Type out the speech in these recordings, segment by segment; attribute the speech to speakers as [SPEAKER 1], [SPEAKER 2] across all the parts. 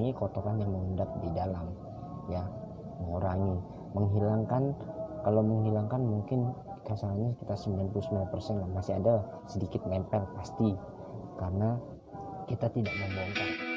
[SPEAKER 1] ini kotoran yang mengendap di dalam, ya, menghilangkan. Kalau menghilangkan mungkin kasarnya kita 99% lah, masih ada sedikit nempel pasti, karena kita tidak membongkar.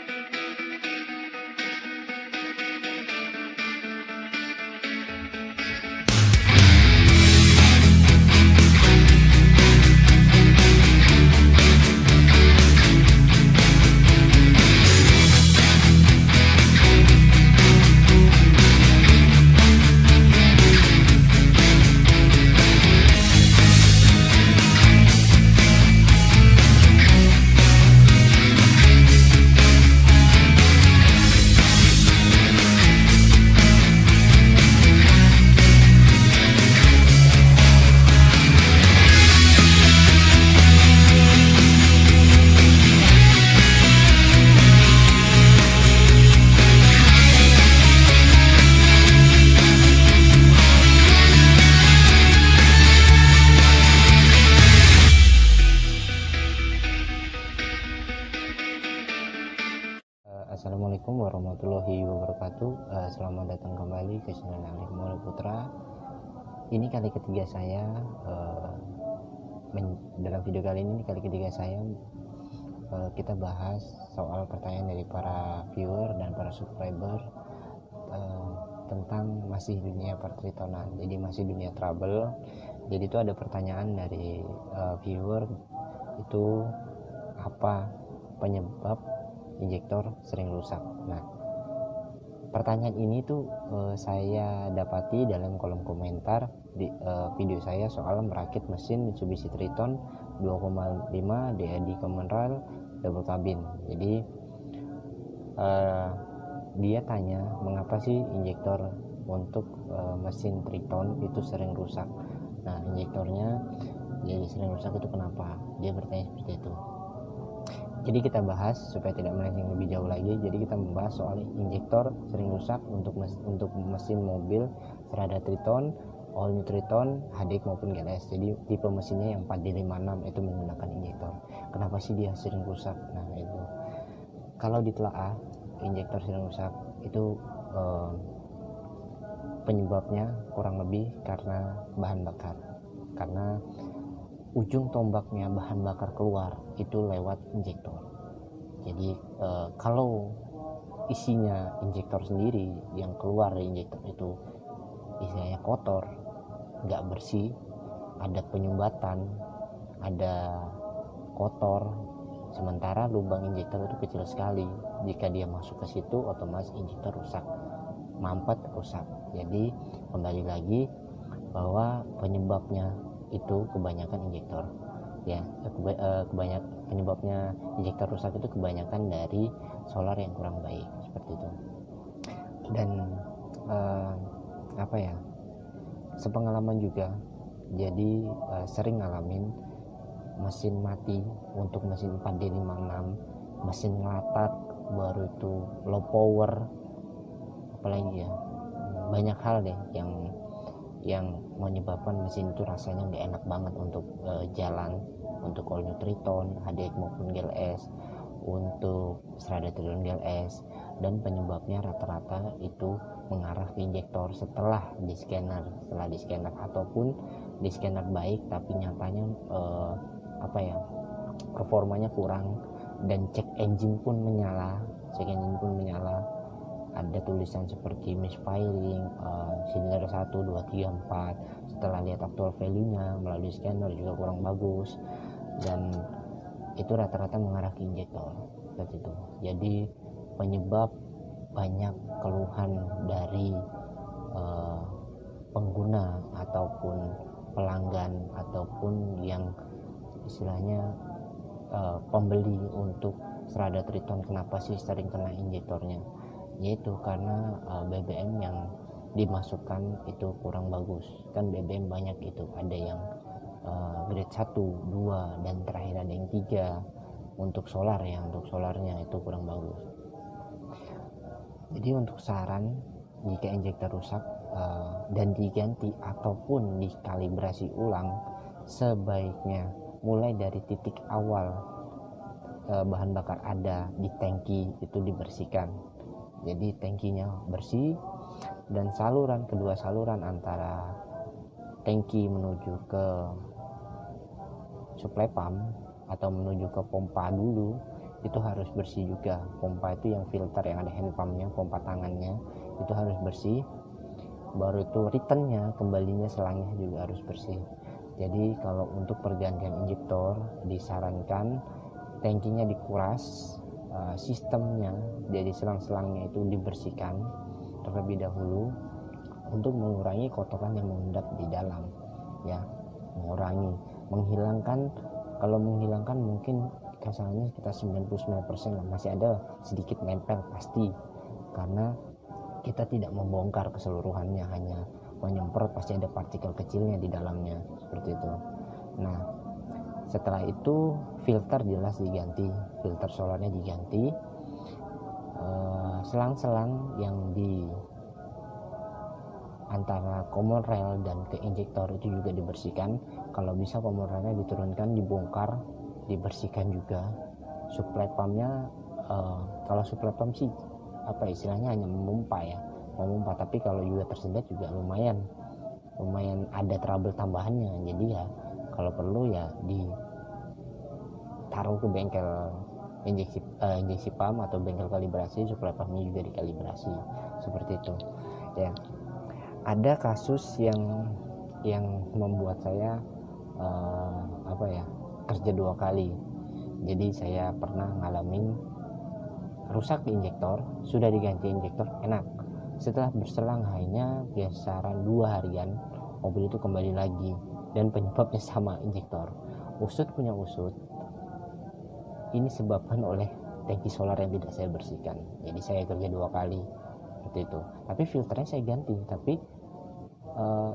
[SPEAKER 1] Assalamualaikum warahmatullahi wabarakatuh. Selamat datang kembali ke channel Alif Maulana Putra. Ini kali ketiga saya dalam video kali ini kali ketiga saya kita bahas soal pertanyaan dari para viewer dan para subscriber tentang masih dunia pertritonan. Jadi masih dunia trouble. Jadi itu ada pertanyaan dari viewer, itu apa penyebab injektor sering rusak. Nah, pertanyaan ini tuh saya dapati dalam kolom komentar di video saya soal merakit mesin Mitsubishi Triton 2,5 DAD Common Rail double cabin. Jadi dia tanya mengapa sih injektor untuk mesin Triton itu sering rusak. Nah, injektornya jadi sering rusak itu kenapa? Dia bertanya seperti itu. Jadi kita bahas supaya tidak melenceng lebih jauh lagi. Jadi kita membahas soal injektor sering rusak untuk mesin mobil Strada Triton, All New Triton, HD maupun GLS. Jadi tipe mesinnya yang 4D56 itu menggunakan injektor. Kenapa sih dia sering rusak? Nah, itu kalau ditelaah injektor sering rusak itu penyebabnya kurang lebih karena bahan bakar. Karena ujung tombaknya bahan bakar keluar itu lewat injektor. Jadi kalau isinya injektor sendiri yang keluar dari injektor itu isinya kotor, nggak bersih, ada penyumbatan, ada kotor, sementara lubang injektor itu kecil sekali. Jika dia masuk ke situ otomatis injektor rusak, mampet rusak. Jadi kembali lagi bahwa penyebabnya itu kebanyakan injektor, ya, penyebabnya injektor rusak itu kebanyakan dari solar yang kurang baik seperti itu. Dan sepengalaman juga, jadi sering ngalamin mesin mati untuk mesin 4D56, mesin ngelatat, baru itu low power, apalagi ya, banyak hal deh yang menyebabkan mesin itu rasanya nggak enak banget untuk jalan, untuk All New Triton, HD maupun GLS, untuk Strada Triton GLS, dan penyebabnya rata-rata itu mengarah ke injektor setelah di scanner ataupun di scanner baik tapi nyatanya performanya kurang, dan cek engine pun menyala, ada tulisan seperti misfiring, silinder 1, 2, 3, 4. Setelah lihat actual value-nya melalui scanner juga kurang bagus, dan itu rata-rata mengarah ke injektor seperti itu. Jadi penyebab banyak keluhan dari pengguna ataupun pelanggan ataupun yang istilahnya pembeli untuk Strada Triton, kenapa sih sering kena injektornya, yaitu karena BBM yang dimasukkan itu kurang bagus. Kan BBM banyak itu, ada yang grade 1, 2, dan terakhir ada yang 3 untuk solar ya. Untuk solarnya itu kurang bagus. Jadi untuk saran, jika injektor rusak dan diganti ataupun dikalibrasi ulang, sebaiknya mulai dari titik awal bahan bakar ada di tangki itu dibersihkan. Jadi tangkinya bersih dan kedua saluran antara tangki menuju ke supply pump atau menuju ke pompa dulu itu harus bersih juga. Pompa itu yang filter yang ada hand pumpnya, pompa tangannya itu harus bersih. Baru itu returnnya, kembalinya selangnya juga harus bersih. Jadi kalau untuk pergantian injektor disarankan tangkinya dikuras, sistemnya jadi selang-selangnya itu dibersihkan terlebih dahulu untuk mengurangi kotoran yang mengendap di dalam, ya, menghilangkan. Kalau menghilangkan mungkin kasarnya sekitar 99% lah, masih ada sedikit nempel pasti, karena kita tidak membongkar keseluruhannya, hanya menyemprot, pasti ada partikel kecilnya di dalamnya, seperti itu. Nah, setelah itu filter jelas diganti, filter solarnya diganti, selang-selang yang di antara common rail dan ke injektor itu juga dibersihkan. Kalau bisa common railnya diturunkan, dibongkar, dibersihkan juga. Supply pumpnya, kalau supply pump sih apa istilahnya hanya memompa, tapi kalau juga tersendat juga lumayan ada trouble tambahannya. Jadi ya kalau perlu ya ditaruh ke bengkel injeksi pump atau bengkel kalibrasi, supply pumpnya juga dikalibrasi, seperti itu ya. Ada kasus yang membuat saya kerja 2 kali. Jadi saya pernah ngalamin rusak injektor, sudah diganti injektor enak, setelah berselang hanya kisaran 2 harian mobil itu kembali lagi, dan penyebabnya sama, injektor. Usut punya usut, ini disebabkan oleh tangki solar yang tidak saya bersihkan. Jadi saya kerja 2 kali seperti itu. Tapi filternya saya ganti, tapi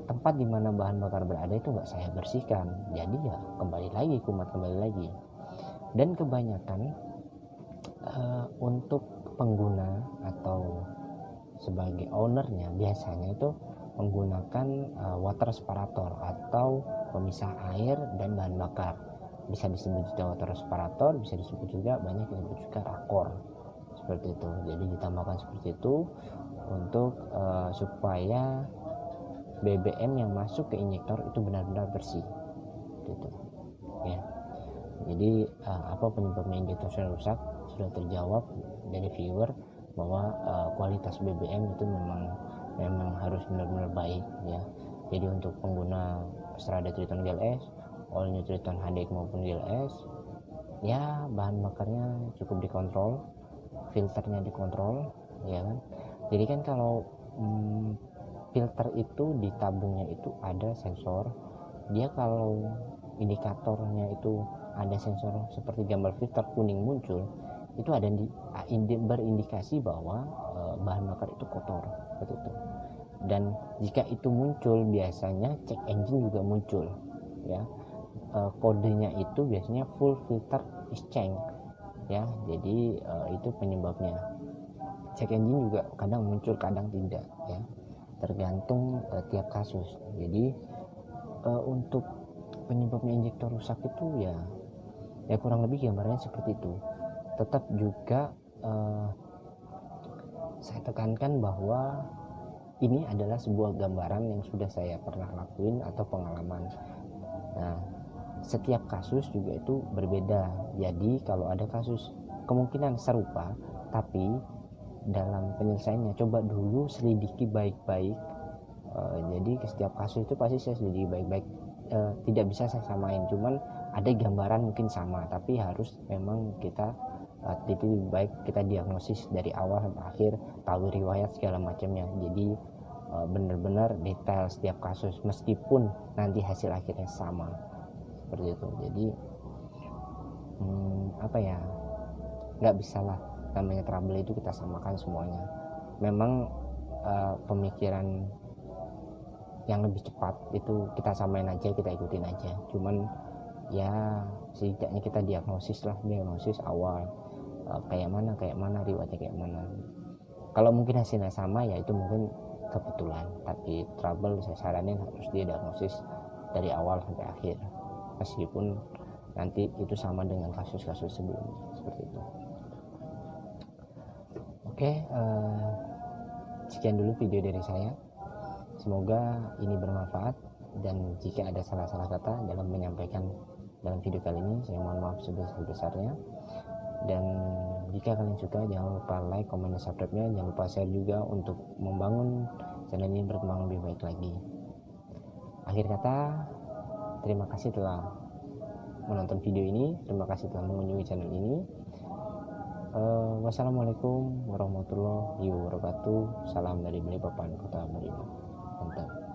[SPEAKER 1] tempat di mana bahan bakar berada itu nggak saya bersihkan. Jadi ya kembali lagi kumat, kembali lagi. Dan kebanyakan untuk pengguna atau sebagai ownernya biasanya itu menggunakan water separator atau pemisah air dan bahan bakar. Bisa disebut juga water separator, bisa disebut juga, banyak yang disebut juga rakor, seperti itu. Jadi ditambahkan seperti itu untuk supaya BBM yang masuk ke injektor itu benar-benar bersih, gitu ya. Jadi apa penyebabnya injektor sudah rusak sudah terjawab dari viewer, bahwa kualitas BBM itu memang harus benar-benar baik ya. Jadi untuk pengguna Strada Triton GLS, All New Triton HDX maupun GLS, ya bahan bakarnya cukup dikontrol, filternya dikontrol, ya kan. Jadi kan kalau filter itu di tabungnya itu ada sensor, dia kalau indikatornya itu ada sensor seperti gambar filter kuning muncul, itu ada berindikasi bahwa bahan bakar itu kotor, seperti itu. Dan jika itu muncul, biasanya cek engine juga muncul ya. Kodenya itu biasanya full filter is change ya. Jadi itu penyebabnya. Cek engine juga kadang muncul, kadang tidak ya, tergantung tiap kasus. Jadi untuk penyebabnya injektor rusak itu ya kurang lebih gambarnya seperti itu. Tetap juga saya tekankan bahwa ini adalah sebuah gambaran yang sudah saya pernah lakuin atau pengalaman. Nah, setiap kasus juga itu berbeda. Jadi kalau ada kasus kemungkinan serupa, tapi dalam penyelesaiannya coba dulu selidiki baik-baik. Jadi ke setiap kasus itu pasti saya selidiki baik-baik. Tidak bisa saya samain, cuman ada gambaran mungkin sama, tapi harus memang kita lebih baik kita diagnosis dari awal sampai akhir, tahu riwayat segala macamnya. Jadi benar-benar detail setiap kasus, meskipun nanti hasil akhirnya sama, seperti itu. Jadi nggak bisa lah, namanya trouble itu kita samakan semuanya. Memang pemikiran yang lebih cepat itu kita samain aja, kita ikutin aja. Cuman ya setidaknya kita diagnosis awal, kayak mana riwayatnya kayak mana. Kalau mungkin hasilnya sama ya itu mungkin kebetulan, tapi trouble saya saranin harus diagnosis dari awal sampai akhir, meskipun nanti itu sama dengan kasus-kasus sebelumnya, seperti itu. Oke, sekian dulu video dari saya. Semoga ini bermanfaat, dan jika ada salah-salah kata dalam menyampaikan dalam video kali ini, saya mohon maaf sebesar-besarnya. Dan jika kalian suka, jangan lupa like, comment, dan subscribe-nya. Jangan lupa share juga untuk membangun channel ini berkembang lebih baik lagi. Akhir kata, terima kasih telah menonton video ini, terima kasih telah mengunjungi channel ini. Wassalamualaikum warahmatullahi wabarakatuh. Salam dari Balikpapan, Kota Beriman. Mantap.